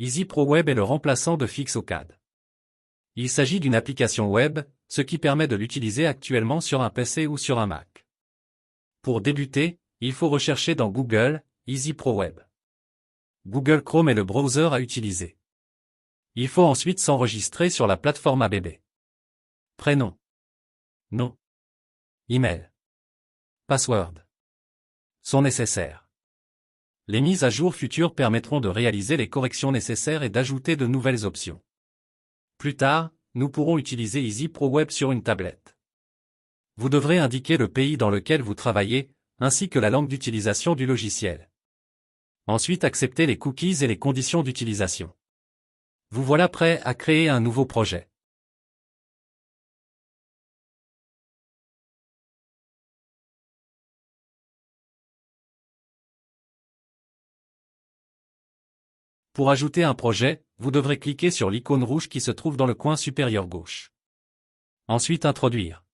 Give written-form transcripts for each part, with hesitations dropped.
Easy Pro Web est le remplaçant de Fixocad. Il s'agit d'une application web, ce qui permet de l'utiliser actuellement sur un PC ou sur un Mac. Pour débuter, il faut rechercher dans Google, Easy Pro Web. Google Chrome est le browser à utiliser. Il faut ensuite s'enregistrer sur la plateforme ABB. Prénom. Nom. Email. Password. Sont nécessaires. Les mises à jour futures permettront de réaliser les corrections nécessaires et d'ajouter de nouvelles options. Plus tard, nous pourrons utiliser Easy Pro Web sur une tablette. Vous devrez indiquer le pays dans lequel vous travaillez, ainsi que la langue d'utilisation du logiciel. Ensuite, accepter les cookies et les conditions d'utilisation. Vous voilà prêt à créer un nouveau projet. Pour ajouter un projet, vous devrez cliquer sur l'icône rouge qui se trouve dans le coin supérieur gauche. Ensuite, introduire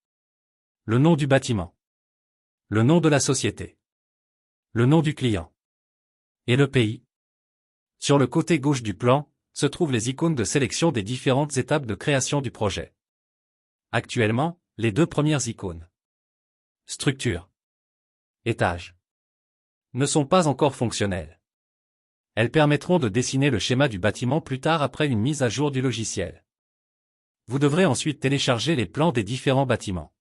le nom du bâtiment, le nom de la société, le nom du client et le pays. Sur le côté gauche du plan, se trouvent les icônes de sélection des différentes étapes de création du projet. Actuellement, les deux premières icônes, structure, étage, ne sont pas encore fonctionnelles. Elles permettront de dessiner le schéma du bâtiment plus tard après une mise à jour du logiciel. Vous devrez ensuite télécharger les plans des différents bâtiments.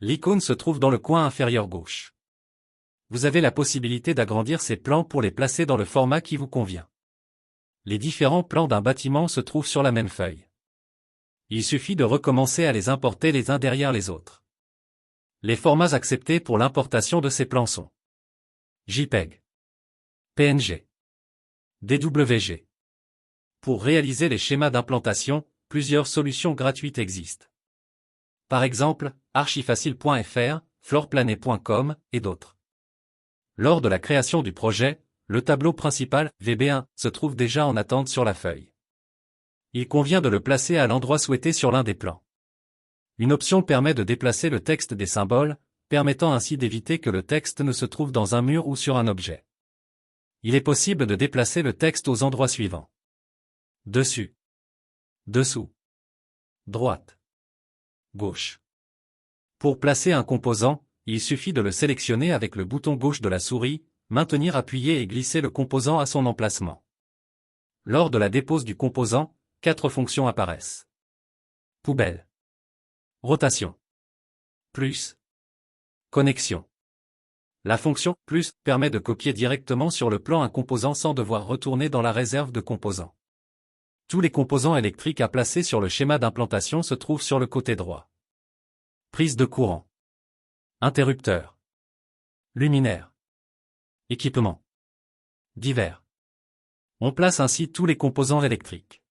L'icône se trouve dans le coin inférieur gauche. Vous avez la possibilité d'agrandir ces plans pour les placer dans le format qui vous convient. Les différents plans d'un bâtiment se trouvent sur la même feuille. Il suffit de recommencer à les importer les uns derrière les autres. Les formats acceptés pour l'importation de ces plans sont JPEG, PNG, DWG. Pour réaliser les schémas d'implantation, plusieurs solutions gratuites existent. Par exemple, archifacile.fr, floorplanet.com et d'autres. Lors de la création du projet, le tableau principal, VB1, se trouve déjà en attente sur la feuille. Il convient de le placer à l'endroit souhaité sur l'un des plans. Une option permet de déplacer le texte des symboles, permettant ainsi d'éviter que le texte ne se trouve dans un mur ou sur un objet. Il est possible de déplacer le texte aux endroits suivants. Dessus. Dessous. Droite. Gauche. Pour placer un composant, il suffit de le sélectionner avec le bouton gauche de la souris, maintenir appuyé et glisser le composant à son emplacement. Lors de la dépose du composant, 4 fonctions apparaissent. Poubelle. Rotation. Plus. Connexion. La fonction « plus » permet de copier directement sur le plan un composant sans devoir retourner dans la réserve de composants. Tous les composants électriques à placer sur le schéma d'implantation se trouvent sur le côté droit. Prise de courant. Interrupteur. Luminaire. Équipement. Divers. On place ainsi tous les composants électriques.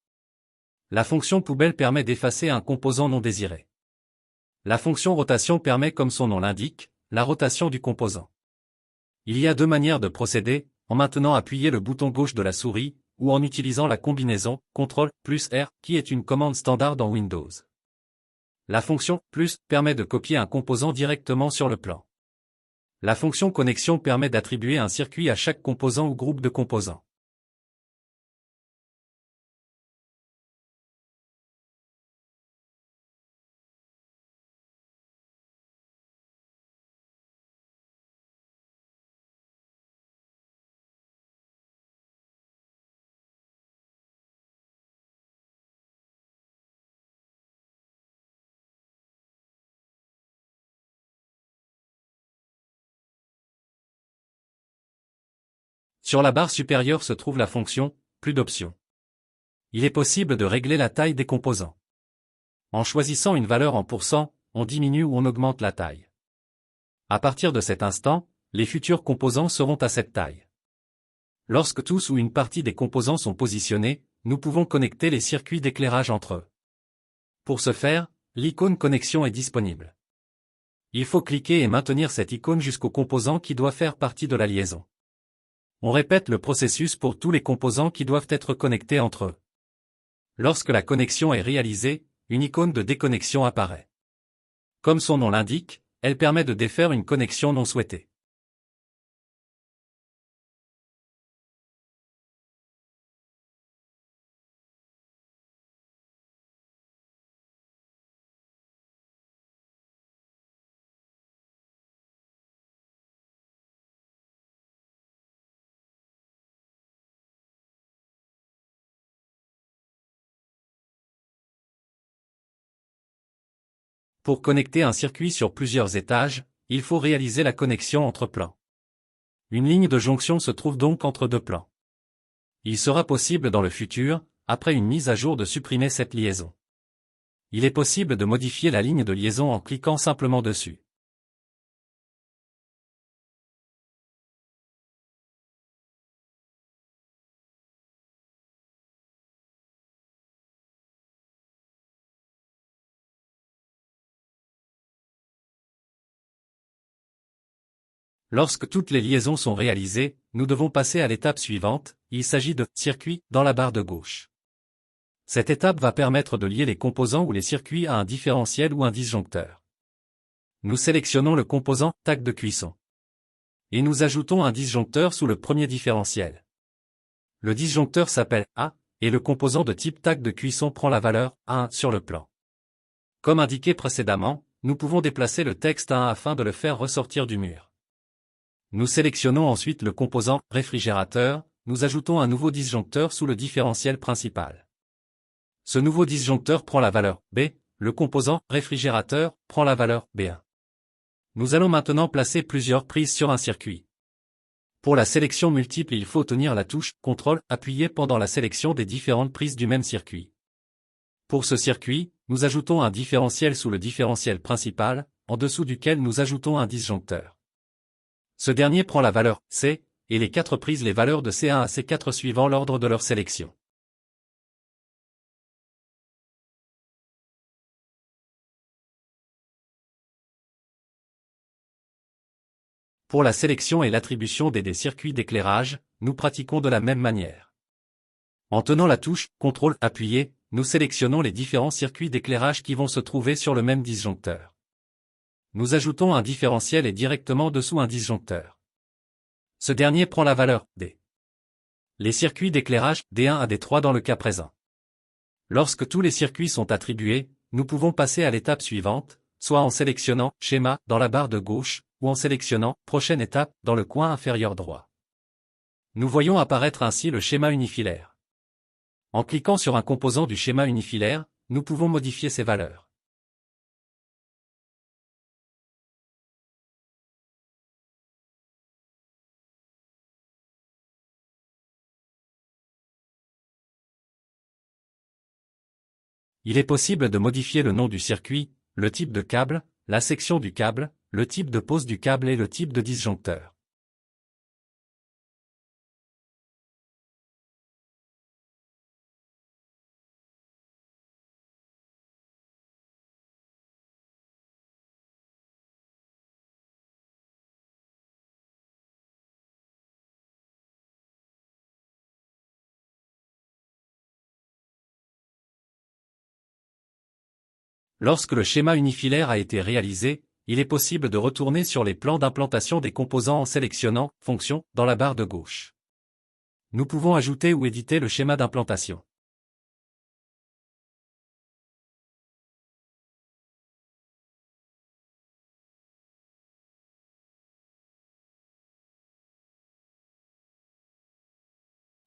La fonction poubelle permet d'effacer un composant non désiré. La fonction rotation permet, comme son nom l'indique, la rotation du composant. Il y a deux manières de procéder, en maintenant appuyé le bouton gauche de la souris, ou en utilisant la combinaison CTRL+R, qui est une commande standard dans Windows. La fonction plus permet de copier un composant directement sur le plan. La fonction connexion permet d'attribuer un circuit à chaque composant ou groupe de composants. Sur la barre supérieure se trouve la fonction « Plus d'options ». Il est possible de régler la taille des composants. En choisissant une valeur en pourcent, on diminue ou on augmente la taille. À partir de cet instant, les futurs composants seront à cette taille. Lorsque tous ou une partie des composants sont positionnés, nous pouvons connecter les circuits d'éclairage entre eux. Pour ce faire, l'icône connexion est disponible. Il faut cliquer et maintenir cette icône jusqu'au composant qui doit faire partie de la liaison. On répète le processus pour tous les composants qui doivent être connectés entre eux. Lorsque la connexion est réalisée, une icône de déconnexion apparaît. Comme son nom l'indique, elle permet de défaire une connexion non souhaitée. Pour connecter un circuit sur plusieurs étages, il faut réaliser la connexion entre plans. Une ligne de jonction se trouve donc entre deux plans. Il sera possible dans le futur, après une mise à jour, de supprimer cette liaison. Il est possible de modifier la ligne de liaison en cliquant simplement dessus. Lorsque toutes les liaisons sont réalisées, nous devons passer à l'étape suivante, il s'agit de « circuit » dans la barre de gauche. Cette étape va permettre de lier les composants ou les circuits à un différentiel ou un disjoncteur. Nous sélectionnons le composant « TAC de cuisson » et nous ajoutons un disjoncteur sous le premier différentiel. Le disjoncteur s'appelle A, et le composant de type TAC de cuisson prend la valeur A1 sur le plan. Comme indiqué précédemment, nous pouvons déplacer le texte A1 afin de le faire ressortir du mur. Nous sélectionnons ensuite le composant « réfrigérateur », nous ajoutons un nouveau disjoncteur sous le différentiel principal. Ce nouveau disjoncteur prend la valeur B, le composant « réfrigérateur » prend la valeur B1. Nous allons maintenant placer plusieurs prises sur un circuit. Pour la sélection multiple, il faut tenir la touche « CTRL » appuyée pendant la sélection des différentes prises du même circuit. Pour ce circuit, nous ajoutons un différentiel sous le différentiel principal, en dessous duquel nous ajoutons un disjoncteur. Ce dernier prend la valeur C, et les 4 prises les valeurs de C1 à C4 suivant l'ordre de leur sélection. Pour la sélection et l'attribution des circuits d'éclairage, nous pratiquons de la même manière. En tenant la touche « CTRL » appuyée, nous sélectionnons les différents circuits d'éclairage qui vont se trouver sur le même disjoncteur. Nous ajoutons un différentiel et directement dessous un disjoncteur. Ce dernier prend la valeur D. Les circuits d'éclairage D1 à D3 dans le cas présent. Lorsque tous les circuits sont attribués, nous pouvons passer à l'étape suivante, soit en sélectionnant « Schéma » dans la barre de gauche, ou en sélectionnant « Prochaine étape » dans le coin inférieur droit. Nous voyons apparaître ainsi le schéma unifilaire. En cliquant sur un composant du schéma unifilaire, nous pouvons modifier ses valeurs. Il est possible de modifier le nom du circuit, le type de câble, la section du câble, le type de pose du câble et le type de disjoncteur. Lorsque le schéma unifilaire a été réalisé, il est possible de retourner sur les plans d'implantation des composants en sélectionnant « Fonction » dans la barre de gauche. Nous pouvons ajouter ou éditer le schéma d'implantation.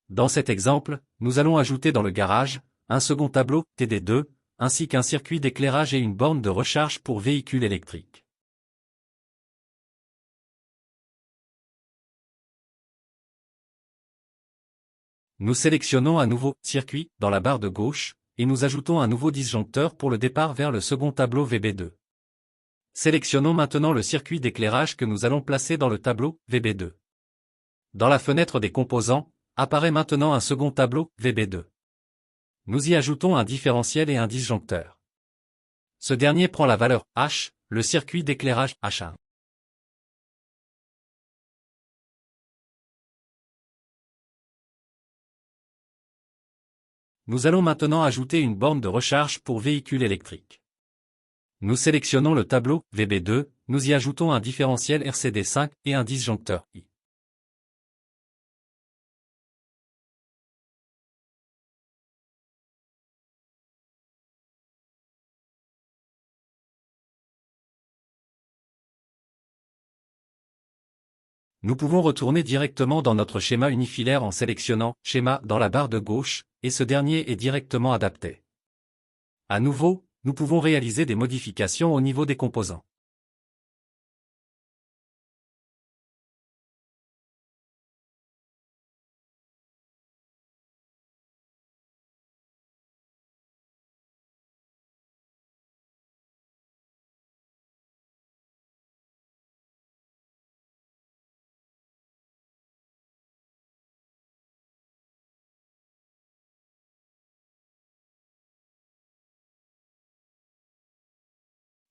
Dans cet exemple, nous allons ajouter dans le garage, un second tableau TD2, ainsi qu'un circuit d'éclairage et une borne de recharge pour véhicules électriques. Nous sélectionnons un nouveau « Circuit » dans la barre de gauche, et nous ajoutons un nouveau disjoncteur pour le départ vers le second tableau VB2. Sélectionnons maintenant le circuit d'éclairage que nous allons placer dans le tableau VB2. Dans la fenêtre des composants, apparaît maintenant un second tableau VB2. Nous y ajoutons un différentiel et un disjoncteur. Ce dernier prend la valeur H, le circuit d'éclairage H1. Nous allons maintenant ajouter une borne de recharge pour véhicules électriques. Nous sélectionnons le tableau VB2, nous y ajoutons un différentiel RCD5 et un disjoncteur I. Nous pouvons retourner directement dans notre schéma unifilaire en sélectionnant « Schéma » dans la barre de gauche, et ce dernier est directement adapté. À nouveau, nous pouvons réaliser des modifications au niveau des composants.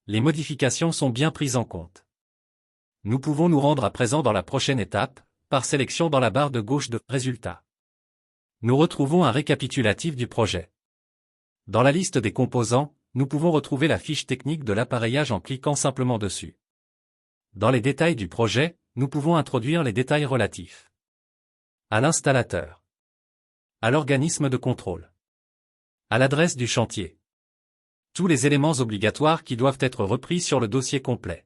Les modifications sont bien prises en compte. Nous pouvons nous rendre à présent dans la prochaine étape, par sélection dans la barre de gauche de « Résultats ». Nous retrouvons un récapitulatif du projet. Dans la liste des composants, nous pouvons retrouver la fiche technique de l'appareillage en cliquant simplement dessus. Dans les détails du projet, nous pouvons introduire les détails relatifs à l'installateur, à l'organisme de contrôle, à l'adresse du chantier. Tous les éléments obligatoires qui doivent être repris sur le dossier complet.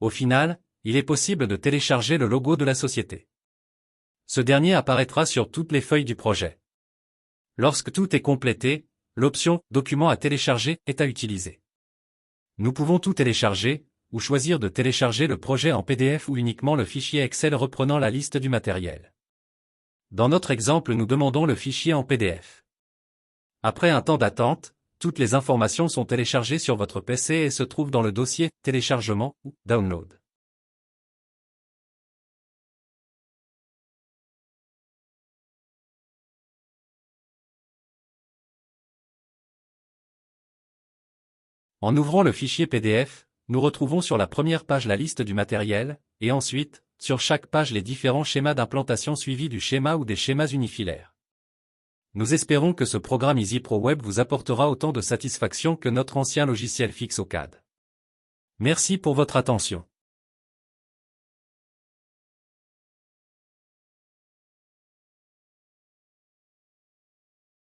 Au final, il est possible de télécharger le logo de la société. Ce dernier apparaîtra sur toutes les feuilles du projet. Lorsque tout est complété, l'option « Document à télécharger » est à utiliser. Nous pouvons tout télécharger, ou choisir de télécharger le projet en PDF ou uniquement le fichier Excel reprenant la liste du matériel. Dans notre exemple, nous demandons le fichier en PDF. Après un temps d'attente, toutes les informations sont téléchargées sur votre PC et se trouvent dans le dossier « Téléchargement » ou « Download ». En ouvrant le fichier PDF, nous retrouvons sur la première page la liste du matériel, et ensuite, sur chaque page les différents schémas d'implantation suivis du schéma ou des schémas unifilaires. Nous espérons que ce programme EasyPro Web vous apportera autant de satisfaction que notre ancien logiciel FixoCAD. Merci pour votre attention.